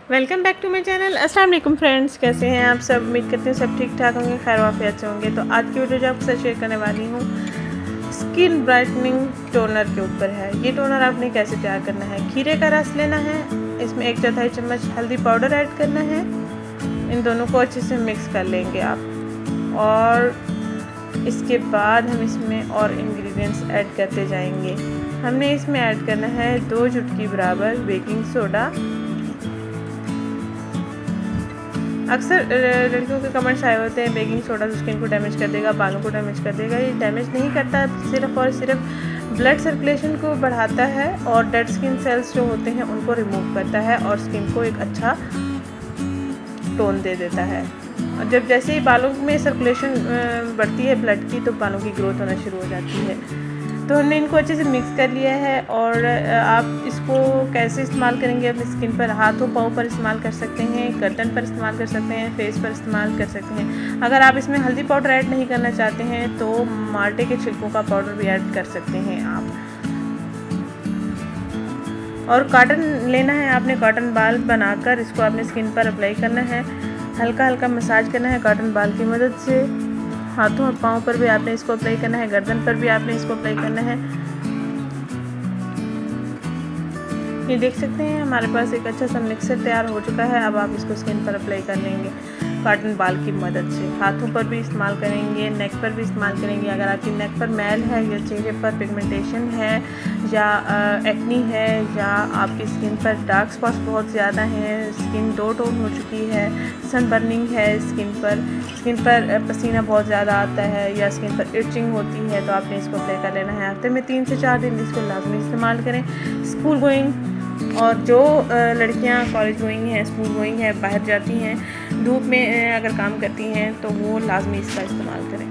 Welcome back to my channel. अस्सलाम वालेकुम friends, कैसे हैं आप सब? उम्मीद करते हैं सब ठीक ठाक होंगे, खैर वाफियत से होंगे। तो आज की वीडियो जो आपके साथ शेयर करने वाली हूँ स्किन ब्राइटनिंग टोनर के ऊपर है। ये टोनर आपने कैसे तैयार करना है। खीरे का रस लेना है, इसमें 1/4 चम्मच हल्दी पाउडर ऐड करना है। इन दोनों को अच्छे से मिक्स कर लेंगे आप, और इसके बाद हम इसमें और इंग्रेडिएंट्स ऐड करते जाएंगे। हमने इसमें ऐड करना है 2 चुटकी बराबर बेकिंग सोडा। अक्सर लड़कियों के कमेंट्स आए होते हैं बेकिंग सोडा तो स्किन को डैमेज कर देगा, बालों को डैमेज कर देगा। ये डैमेज नहीं करता, सिर्फ और सिर्फ ब्लड सर्कुलेशन को बढ़ाता है और डेड स्किन सेल्स जो होते हैं उनको रिमूव करता है और स्किन को एक अच्छा टोन दे देता है। और जब जैसे ही बालों में सर्कुलेशन बढ़ती है ब्लड की, तो बालों की ग्रोथ होना शुरू हो जाती है। तो हमने इनको अच्छे से मिक्स कर लिया है। और आप इसको कैसे इस्तेमाल करेंगे अपनी स्किन पर? हाथों पाँव पर इस्तेमाल कर सकते हैं, गर्दन पर इस्तेमाल कर सकते हैं, फेस पर इस्तेमाल कर सकते हैं। अगर आप इसमें हल्दी पाउडर ऐड नहीं करना चाहते हैं तो माल्टे के छिलकों का पाउडर भी ऐड कर सकते हैं आप। और कॉटन लेना है आपने, कॉटन बाल बनाकर इसको अपने स्किन पर अप्लाई करना है। हल्का हल्का मसाज करना है कॉटन बाल की मदद से। हाथों और पाँव पर भी आपने इसको अप्लाई करना है, गर्दन पर भी आपने इसको अप्लाई करना है। ये देख सकते हैं हमारे पास एक अच्छा सा मिक्सर तैयार हो चुका है। अब आप इसको स्किन पर अप्लाई कर लेंगे कॉटन बाल की मदद से। हाथों पर भी इस्तेमाल करेंगे, नेक पर भी इस्तेमाल करेंगे। अगर आपकी नेक पर मैल है या चेहरे पर पिगमेंटेशन है या एक्नी है या आपकी स्किन पर डार्क स्पॉट्स बहुत ज़्यादा हैं, स्किन 2 टोन हो चुकी है, सन बर्निंग है स्किन पर पसीना बहुत ज़्यादा आता है या स्किन पर इचिंग होती है, तो आपने इसको अप्लाई कर लेना है। हफ्ते में 3 से 4 दिन इसको लाजमी इस्तेमाल करें। स्कूल गोइंग और जो लड़कियां कॉलेज गोइंग हैं, स्कूल गोइंग हैं, बाहर जाती हैं, धूप में अगर काम करती हैं, तो वो लाजमी इसका इस्तेमाल करें।